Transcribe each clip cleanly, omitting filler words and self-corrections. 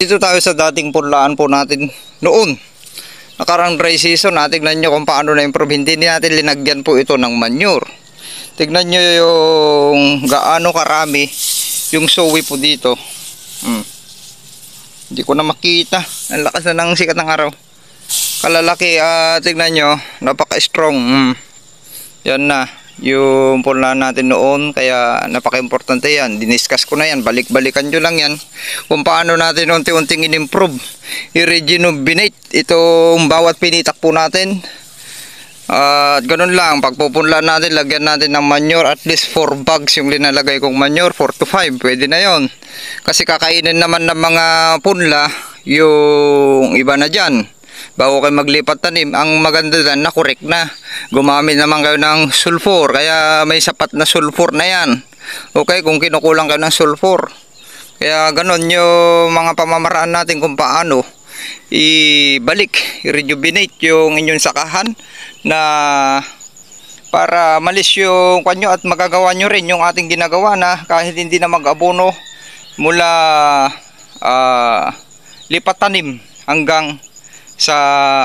Nandito tayo sa dating punlaan po natin noon. Nakarang dry season, tignan nyo kung paano na-improve. Hindi natin linagyan po ito ng manure. Tignan nyo yung gaano karami yung sowi po dito. Hindi ko na makita. Ang lakas na ng sikat ng araw. Kalalaki, tignan nyo, napaka-strong. Yan na yung punlaan natin noon, kaya napaka-importante yan. Diniscuss ko na yan, balik-balikan nyo lang yan kung paano natin unti-unting in-improve, i-rejuvenate itong bawat pinitak po natin. At ganun lang, pagpupunlaan natin, lagyan natin ng manure, at least 4 bags yung linalagay kong manure, 4 to 5, pwede na yon. Kasi kakainin naman ng mga punla yung iba na dyan bago kayo maglipat tanim. Ang maganda dyan, na-correct na. Gumamit naman kayo ng sulfur, kaya may sapat na sulfur na yan. Okay, kung kinukulang kayo ng sulfur. Kaya ganon yung mga pamamaraan natin kung paano i-rejuvenate yung inyong sakahan, na para malis yung kanyo at magagawa nyo rin yung ating ginagawa na kahit hindi na mag-abono mula lipat tanim hanggang sa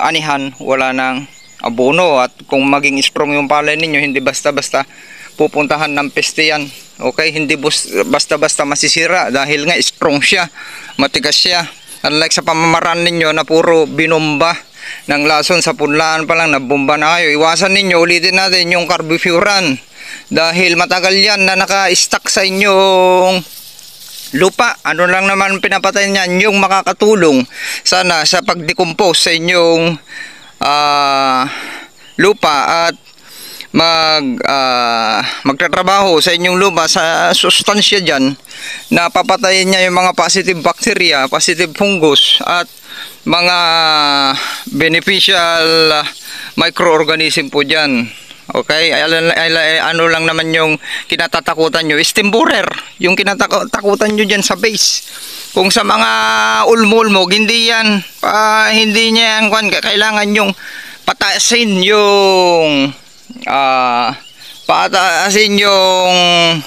anihan, wala nang abono. At kung maging strong yung palay ninyo, hindi basta-basta pupuntahan ng peste yan. Okay, hindi basta-basta masisira dahil nga strong siya, matigas siya. Unlike sa pamamaraan ninyo na puro binomba ng lason sa punlaan pa lang, nabomba na kayo. Iwasan ninyo, ulitin natin yung carbofuran dahil matagal yan na naka-stack sa inyong lupa. Ano lang naman pinapatay niyan, yung makakatulong sana sa pag-decompose sa inyong lupa at magtatrabaho sa inyong lupa sa sustansya dyan na papatayin niya yung mga positive bacteria, positive fungus at mga beneficial microorganism po dyan. Okay, ano lang naman yung kinatatakutan nyo, steam borer yung kinatatakutan nyo dyan sa base. Kung sa mga ulmulmog, hindi yan hindi niya yan, kailangan yung pataasin yung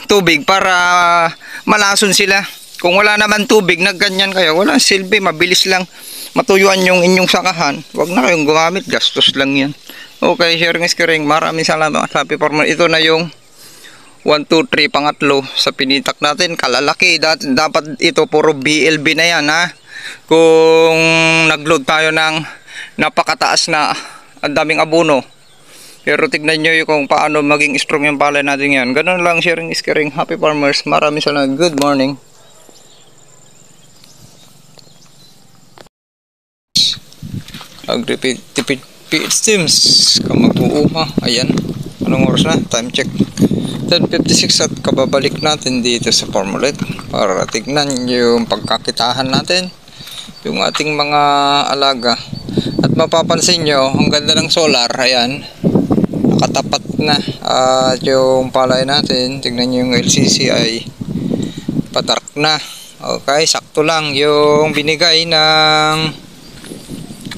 tubig para malason sila. Kung wala naman tubig, nagganyan kayo, wala silbi, mabilis lang matuyuan yung inyong sakahan. Huwag na kayong gumamit, gastos lang yan. Okay, sharing is caring. Maraming salamat sa happy farmer. Ito na yung 1, 2, 3, pangatlo sa pinitak natin. Kalalaki. Dapat ito puro BLB na yan, ha. Kung nagload tayo ng napakataas na ang daming abono. Pero tignan nyo yung kung paano maging strong yung palay natin yan. Ganun lang, sharing is caring. Happy farmers. Maraming salamat. Good morning. Agri-tipid PH Teams, kamag-uuma. Ayan, anong oras na? Time check 10:56 at kababalik natin dito sa Farmulate para tignan yung pagkakitahan natin, yung ating mga alaga. At mapapansin nyo, ang ganda ng solar. Ayan, nakatapat na at yung palay natin, tignan nyo yung LCC ay padark na. Okay, sakto lang yung binigay ng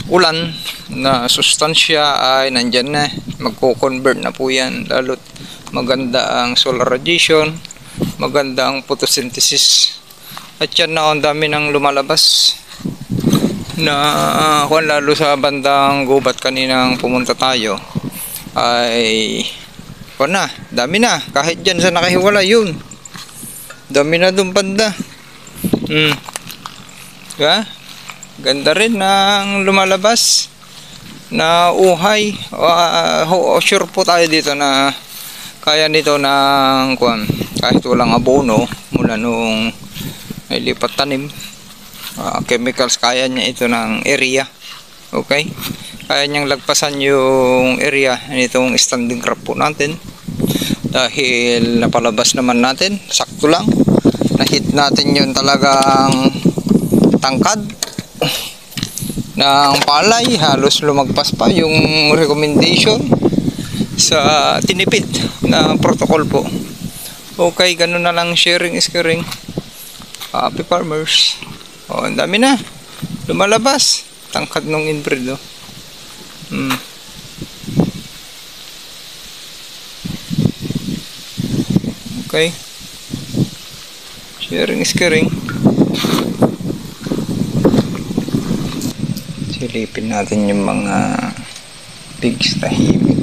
ulan na sustansya ay nandyan na, magko-convert na po yan. Lalo't maganda ang solar radiation, maganda ang photosynthesis, at yan na ang dami ng lumalabas na lalo sa bandang gubat kaninang pumunta tayo ay dami na, kahit dyan sa nakahiwala yun, dami na dun banda. Diba? Ganda rin ng lumalabas na uhay. Sure po tayo dito na kaya nito ng kahit walang abono mula nung nilipat tanim. Chemicals, kaya niya ito ng area. Okay, kaya niyang lagpasan yung area nitong standing crop po natin dahil napalabas naman natin, sakto lang na-hit natin yun, talagang tangkad ng palay, halos lumagpas pa yung recommendation sa tinipid na protocol po. Okay, ganun na lang, sharing is caring. Happy farmers. Ang dami na lumalabas, tangkad ng inbreed. Okay, sharing is caring. Silipin natin yung mga pigs tahimik.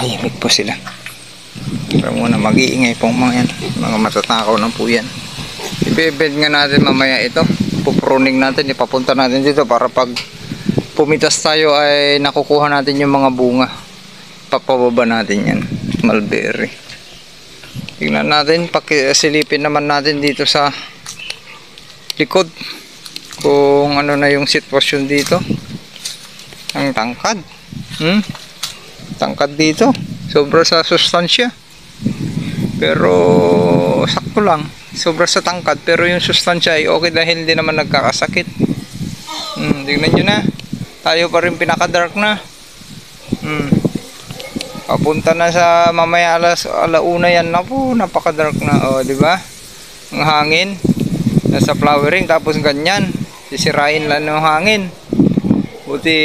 Tahimik po sila. Pero muna mag-iingay pong mga yan. Mga matatakaw na po yan. Ibebed nga natin mamaya ito. Pupruning natin. Ipapunta natin dito para pag pumitas tayo ay nakukuha natin yung mga bunga. Papababa natin yan. Mulberry. Tingnan natin. Pakisilipin naman natin dito sa likod. Kung ano na yung sitwasyon dito. Ang tangkad. Tangkad dito. Sobra sa sustansya. Pero sakto lang. Sobra sa tangkad. Pero yung sustansya ay okay dahil hindi naman nagkakasakit. Tingnan nyo na. Tayo pa rin pinaka-dark na. Papunta na sa mamaya alauna yan na po. Napaka-dark na. O, diba? Ang hangin. Nasa flowering. Tapos ganyan. Sisirain lang ng hangin. Buti,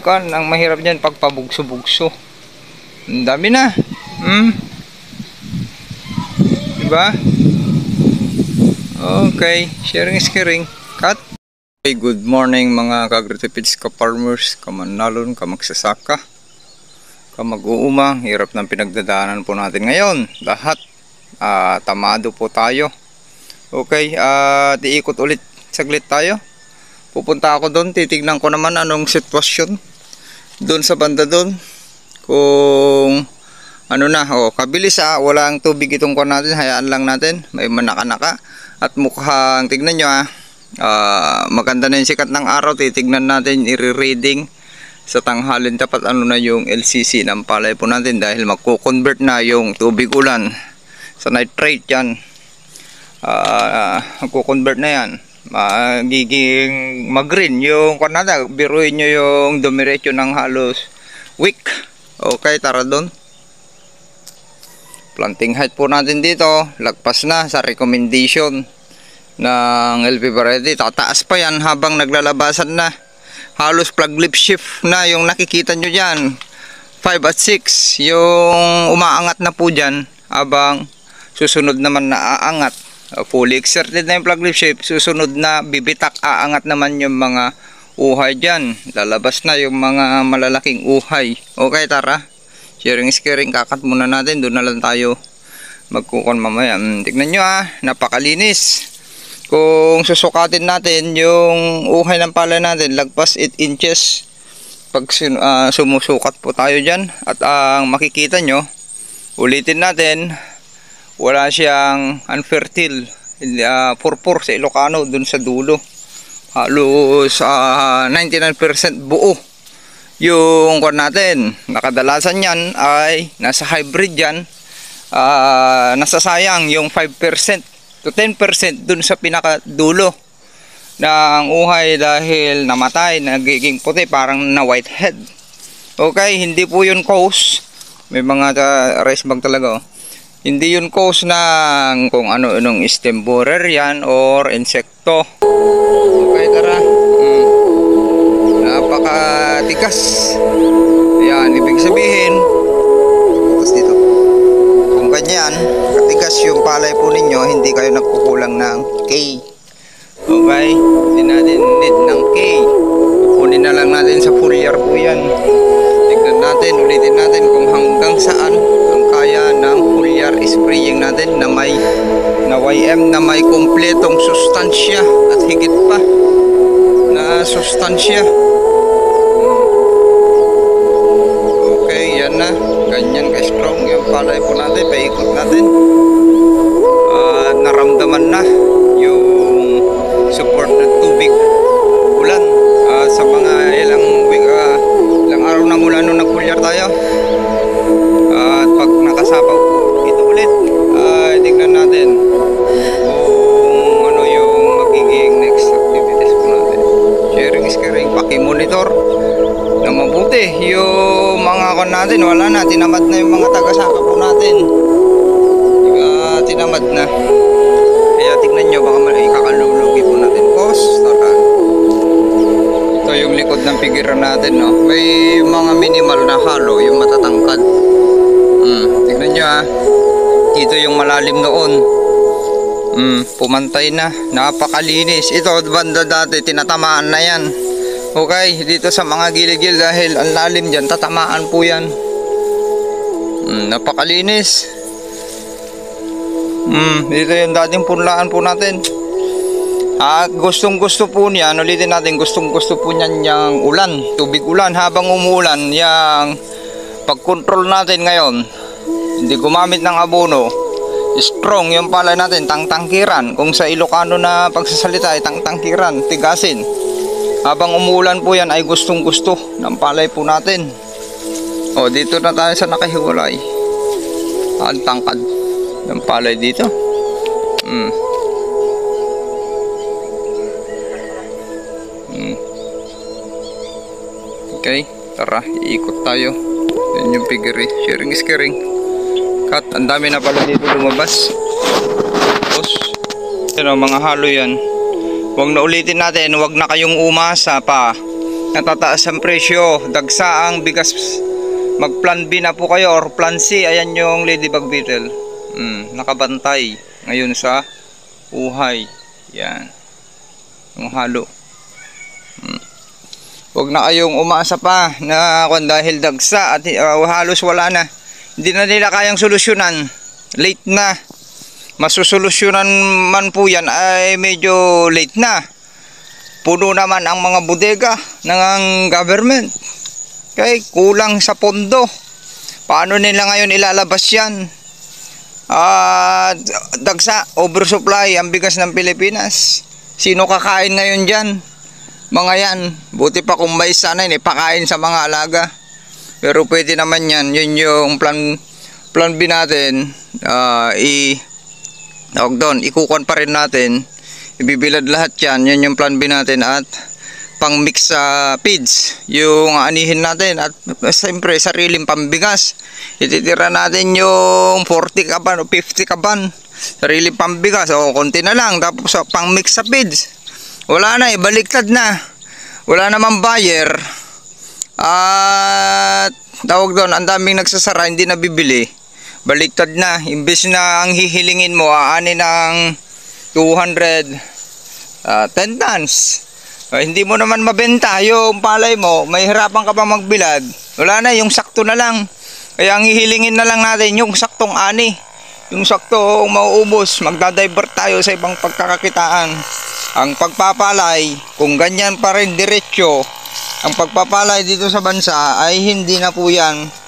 ang mahirap dyan pagpabugso-bugso. Ang dami na. Diba? Okay. Sharing is caring. Cut. Okay, good morning mga kagritipids, ka-farmers, kamanalon, kamagsasaka, kamag-uumang. Hirap ng pinagdadaanan po natin ngayon. Lahat. Tamado po tayo. Okay. Iikot ulit. Saglit tayo. Pupunta ako doon, titignan ko naman anong sitwasyon doon sa banda doon. Kung ano na, kabilis walang tubig itong kuwan natin, hayaan lang natin, may manaka-naka. At mukhang, tignan nyo maganda na yung sikat ng araw, titignan natin, i-reading sa tanghalin dapat ano na yung LCC ng palay po natin dahil magko-convert na yung tubig ulan sa nitrate yan. Magko-convert na yan. Magiging mag-green yung kanada, biruin nyo yung dumiretso ng halos week. Okay, tara doon. Planting height po natin dito, lagpas na sa recommendation ng LP variety. Tataas pa yan habang naglalabasan na. Halos flag lip shift na yung nakikita nyo dyan, 5 at 6 yung umaangat na po dyan habang susunod naman na aangat. Fully exerted na yung flag lip shape, susunod na bibitak, aangat naman yung mga uhay dyan, lalabas na yung mga malalaking uhay. Okay, tara, sharing is caring. Kakat muna natin, doon na lang tayo magkukon mamaya. Tignan nyo napakalinis. Kung susukatin natin yung uhay ng palay natin, lagpas 8 inches pag sumusukat po tayo dyan. At ang makikita nyo, ulitin natin, wala siyang unfertile, purpur sa Ilocano dun sa dulo. Halos 99% buo yung kuwan natin. Nakadalasan yan ay nasa hybrid yan. Nasasayang yung 5% to 10% dun sa pinakadulo ng uhay dahil namatay, nagiging puti, parang na whitehead. Okay, hindi po yun cause. May mga rice bag talaga Hindi yun cause ng kung ano nung stem borer yan or insekto. Okay, tara. Napakatigas. Yan, ibig sabihin, tapos dito. Kung ganyan, katigas yung palay po ninyo, hindi kayo nagkukulang ng K. Okay? Hindi natin need ng K. Kukunin na lang natin sa foliar po yan. Tignan natin, ulitin natin kung hanggang saan ang kaya ng foliar spraying natin na may YM na may kumpletong sustansya at higit pa na sustansya. Okay, yan na. Ganyan ka-strong yung palay po natin. Paikot natin. Naramdaman na yung support ng tubig ulan sa mga ilang araw na mula nung nag-foliar tayo. At pag nakasapaw po ito ulit, tignan natin kung ano yung magiging next activities po natin. Sharing is caring. Paki-monitor na mabuti yung mga kon natin. Wala na, tinamad na yung mga taga-saka po natin. Tinamad na. Kaya tignan nyo, baka ikakalulugi po natin. Boss, tara. Ito yung likod ng pigiran natin, no? May mga minimal na halo, yung matatangkad. Tignan nyo ha. Dito yung malalim noon. Pumantay na. Napakalinis. Ito, banda dati, tinatamaan na yan. Okay, dito sa mga gilid-gilid dahil ang lalim dyan, tatamaan po yan. Napakalinis. Dito yung dating punlaan po natin. At gustong gusto po niyan, ulitin natin, gustong gusto po niyan yung ulan, tubig ulan. Habang umuulan, yung pag-control natin ngayon, hindi gumamit ng abono, strong yung palay natin, tangtangkiran. Kung sa Ilocano na pagsasalita ay tangtangkiran, tigasin. Habang umuulan po yan ay gustong gusto ng palay po natin. O, dito na tayo sa nakahiwalay. Ang tangkad ng palay dito. Okay, tara, iikot tayo. Yan yung pigiri. Sharing is caring. Cut, ang dami na pala dito lumabas. Tapos, yan o, mga halo yan. Huwag na ulitin natin, huwag na kayong umasa pa. Natataas ang presyo, dagsa ang bigas. Mag plan B na po kayo or plan C. Ayan yung ladybug beetle. Nakabantay ngayon sa uhay. Yan. Yung halo. Huwag na kayong umasa pa na dahil dagsa at halos wala na. Hindi na nila kayang solusyonan. Late na. Masusolusyonan man po yan ay medyo late na. Puno naman ang mga bodega ng government. Okay, kulang sa pondo. Paano nila ngayon ilalabas yan? Dagsa, oversupply ang bigas ng Pilipinas. Sino kakain ngayon dyan? Mga yan, buti pa kung may sana ipakain sa mga alaga. Pero pwede naman yan. Yun yung plan B natin. Tawag doon, ikukuhan pa rin natin, ibibilad lahat yan, yun yung plan B natin. At pang mix sa feeds, yung anihin natin. At siyempre sariling pambigas, ititira natin yung 40 kaban o 50 kaban, sariling pambigas, o konti na lang. Tapos pang mix sa feeds, wala na, baliktad na, wala namang buyer. At tawag doon, ang daming nagsasara, hindi na bibili. Baliktad na, imbes na ang hihilingin mo aani ng 210 tons. Hindi mo naman mabenta yung palay mo, may hirapan ka pa magbilad. Wala na, yung sakto na lang. Kaya ang hihilingin na lang natin yung saktong ani. Yung saktong mauubos, magdadivert tayo sa ibang pagkakakitaan. Ang pagpapalay, kung ganyan pa rin diretsyo, ang pagpapalay dito sa bansa ay hindi na po yan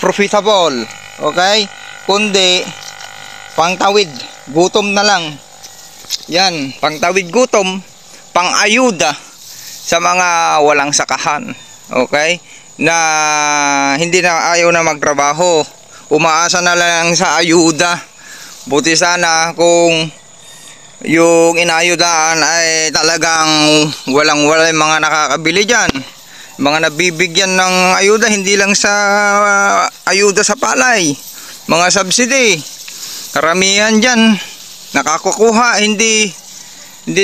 profitable, okay? Kundi pangtawid gutom na lang. Yan, pangtawid gutom, pang-ayuda sa mga walang sakahan, okay? Na hindi na ayaw na magtrabaho, umaasa na lang sa ayuda. Buti sana kung yung inayudaan ay talagang walang-wala yung mga nakakabili dyan. Mga nabibigyan ng ayuda, hindi lang sa ayuda sa palay, mga subsidy, karamihan dyan nakakukuha, hindi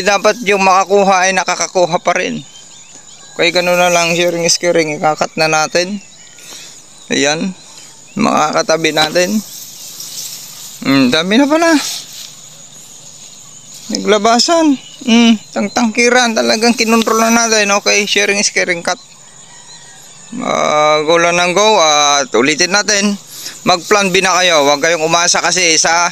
dapat yung makakuha ay nakakakuha pa rin. Kaya ganoon na lang, sharing is caring. Ikakat na natin. Ayan, mga katabi natin. Dami na pala naglabasan. Tangtangkiran, talagang kinontrol na natin. Okay, sharing is caring, cut. Go lang ng go. At ulitin natin, mag-plan B na kayo. Huwag kayong umasa kasi sa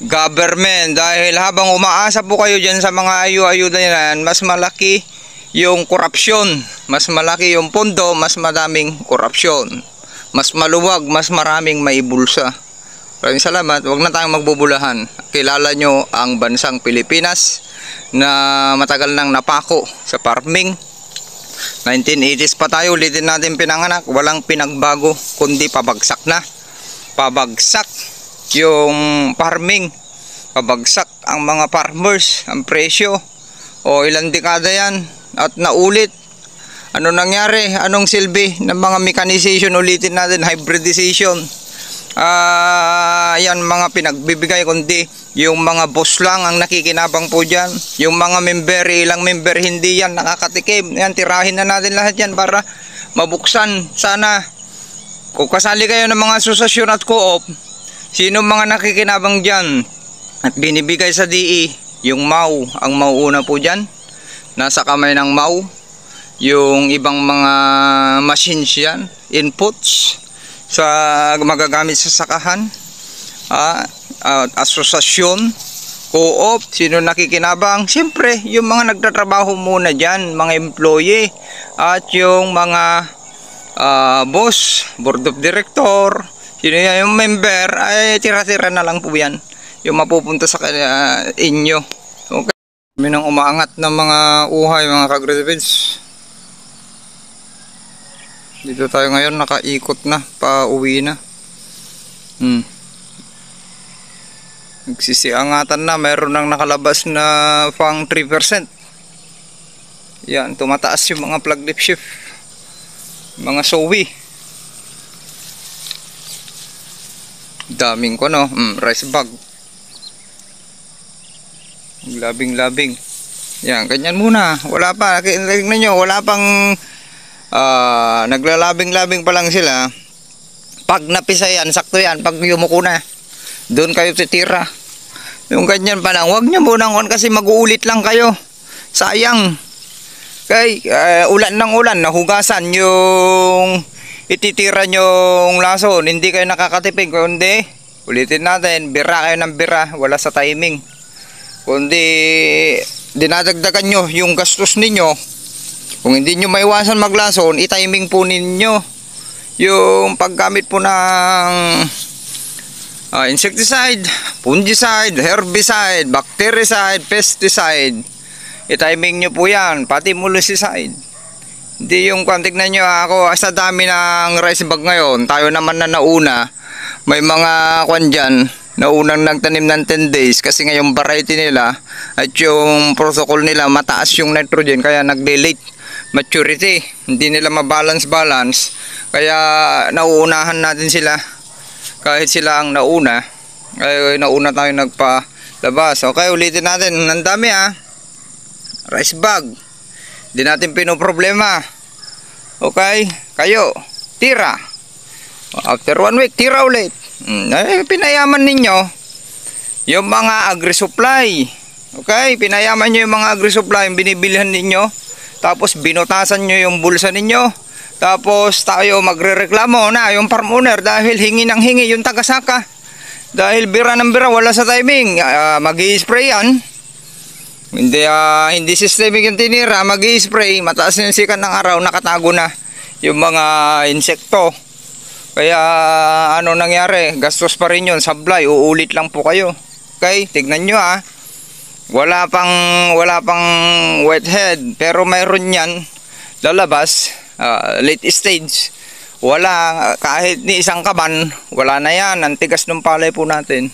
government, dahil habang umaasa po kayo dyan sa mga ayuda yan, mas malaki yung korupsyon, mas malaki yung pondo, mas madaming korupsyon, mas maluwag, mas maraming maibulsa. Maraming salamat. Huwag na tayong magbubulahan. Kilala nyo ang bansang Pilipinas na matagal nang napako sa farming. 1980s pa tayo, ulitin natin pinanganak, walang pinagbago kundi pabagsak na. Pabagsak yung farming, pabagsak ang mga farmers, ang presyo. O ilang dekada yan at naulit. Ano nangyari? Anong silbi ng mga mechanization? Ulitin natin, hybridization. Yan mga pinagbibigay kundi Yung mga boss lang ang nakikinabang po dyan. Yung mga member, ilang member hindi yan nakakatikim. Yan, tirahin na natin lahat yan para mabuksan. Sana kung kasali kayo ng mga asosasyon at co-op, sino mga nakikinabang dyan at binibigay sa DE, yung MAU ang mauuna po dyan. Nasa kamay ng MAU. Yung ibang mga machines yan, inputs sa magagamit sa sakahan. Asosasyon, co-op, sino nakikinabang? Siyempre, yung mga nagtatrabaho muna dyan, mga employee, at yung mga boss, board of director, sino yan, yung member, ay tira-tira na lang po yan, yung mapupunta sa inyo. Okay. Kami nang umaangat ng mga uhay, mga kagretibins. Dito tayo ngayon, nakaikot na, pa-uwi na. Nagsisiangatan na, mayroon nang nakalabas na pang 3%. Yan, tumataas yung mga plug lip shift, mga sowi. Daming ko, no? Rice bag. Labing-labing. Yan, ganyan muna. Wala pa, tingnan nyo, wala pang naglalabing-labing pa lang sila. Pag napisa yan, sakto yan. Pag yumuko na, doon kayo titira. Yung ganyan pa lang, huwag nyo munang kasi mag-uulit lang kayo. Sayang. Okay, ulan ng ulan, nahugasan yung ititira nyong lason. Hindi kayo nakakatipid. Kundi, ulitin natin, bira kayo ng bira. Wala sa timing. Kundi, dinadagdagan nyo yung gastos ninyo. Kung hindi nyo maiwasan maglason, i-timing po ninyo yung paggamit po ng insecticide, fungicide, herbicide, bactericide, pesticide. I-timing nyo po yan, pati molluscicide. Hindi yung tignan nyo ako, sa dami ng rice bag ngayon, tayo naman na nauna, may mga kwan dyan, naunang nagtanim ng 10 days kasi ngayong variety nila at yung protocol nila mataas yung nitrogen kaya nag-delete maturity, hindi nila mabalance kaya nauunahan natin sila. Kahit sila ang nauna, ay nauna tayo nagpalabas. Okay, ulitin natin. Ang dami rice bag. Hindi natin pinoproblema. Okay, kayo, tira. After 1 week, tira ulit. Pinayaman ninyo yung mga agri-supply. Okay, pinayaman nyo yung mga agri-supply, yung binibilihan ninyo. Tapos binutasan nyo yung bulsa ninyo. Tapos tayo magrereklamo na yung farm owner dahil hingi ng hingi yung tagasaka. Dahil bira ng bira, wala sa timing. Mag-i-spray yan. Hindi systemic yung tinira, mag-i-spray. Mataas yung sikat ng araw, nakatago na yung mga insekto. Kaya ano nangyari? Gastos pa rin yun, sablay, uulit lang po kayo. Okay, tignan nyo wala pang wet head, pero mayroon yan lalabas, late stage. Wala, kahit ni isang kaban, wala na yan. Ang tigas ng palay po natin.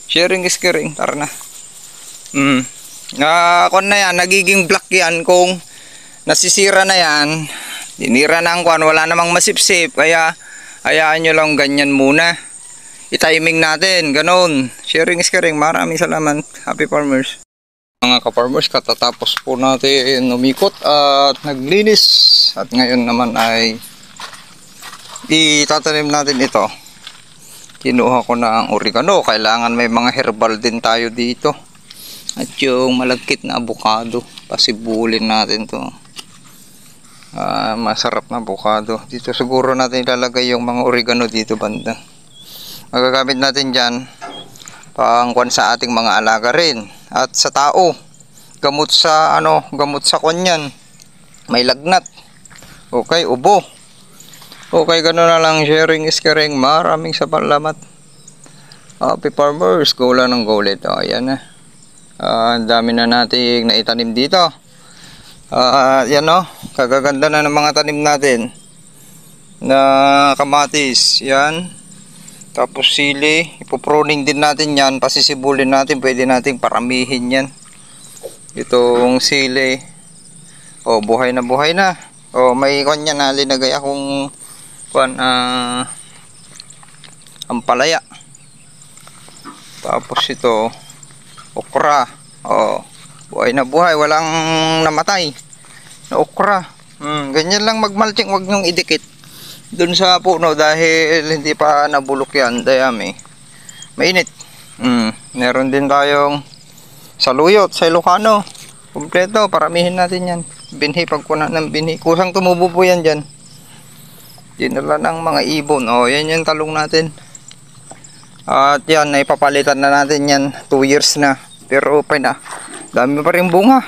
Sharing is caring, tara na. Kung na yan, nagiging black yan kung nasisira na yan. Dinira na ang kwan, wala namang masipsip. Kaya hayaan nyo lang ganyan muna. I-timing natin, ganun. Sharing is caring. Maraming salamat. Happy farmers. Mga ka-farmers, katatapos po natin umikot at naglinis. At ngayon naman ay itatanim natin ito. Kinuha ko na ang oregano. Kailangan may mga herbal din tayo dito. At yung malagkit na avocado. Pasibulin natin to. Masarap na avocado. Dito siguro natin ilalagay yung mga oregano dito banda. Magagamit natin dyan pangkuan sa ating mga alaga rin at sa tao, gamot sa gamot sa kanyan, may lagnat. Okay, ubo. Okay, gano'n na lang. Sharing is caring. Maraming salamat. Happy farmers, go lang ng go ulit. Ayan na. Ang dami na nating naitanim dito. Yan kagaganda na ng mga tanim natin na kamatis. Yan. Tapos sili, ipoproning din natin yan, pasisibulin natin, pwede nating paramihin yan. Itong sili, buhay na buhay na. May kanya na linagay akong ampalaya. Tapos ito, okra. Oh, buhay na buhay, walang namatay na okra. Ganyan lang magmulching, wag nyong idikit dun sa puno dahil hindi pa nabulok yan, dayami. Mainit. Meron din tayong saluyot sa Ilocano. Kompleto, paramihin natin yan. Binhi, pagkunan ng binhi. Kusang tumubo po yan dyan. Dinala ng mga ibon. O, yan yung talong natin. At yan, naipapalitan na natin yan. 2 years na. Pero okay na. Dami pa rin bunga.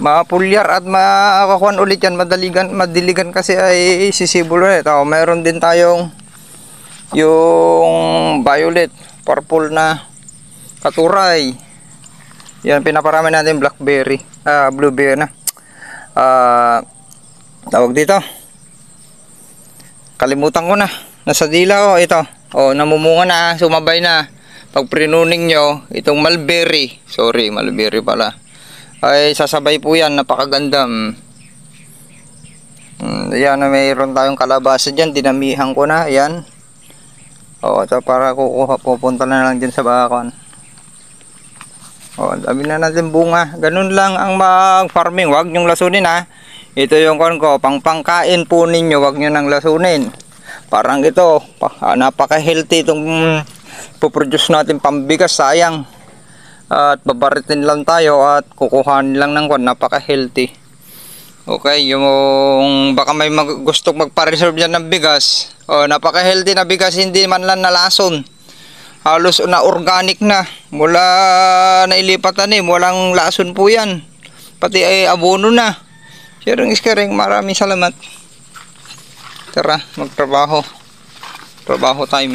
Mapulyar at makakuan ulit yan. Madiligan kasi ay sisibol ulit. O, mayroon din tayong yung violet, purple na katuray. Yan, pinaparami natin blackberry. Blueberry na. Tawag dito. Kalimutan ko na. Nasa dila ko ito. O, namumunga na, sumabay na. Pag pruning nyo, itong mulberry. Sorry, mulberry pala. Ay, sasabay po yan. Napakaganda. Ayan, mayroon tayong kalabasa dyan. Dinamihan ko na. Ayan. O, ito para pupunta na lang dyan sa bakon. O, dami na natin bunga. Ganun lang ang mag-farming. Huwag nyong lasunin ha. Ito yung kon ko. Pangkain po ninyo. Huwag nyo nang lasunin. Parang ito. Napaka-healthy itong puproduce natin pambigas. Sayang. At babaritin lang tayo at kukuhanin lang ng kon. Napaka-healthy. Okay. Yung baka may gustong magpa-reserve dyan ng bigas. O, napaka-healthy na bigas. Hindi man lang nalason. Halos na organic na. Mula nailipat tanim, walang lason po yan. Pati ay abono na. Sharing is caring. Maraming salamat. Tara, magtrabaho. Trabaho time.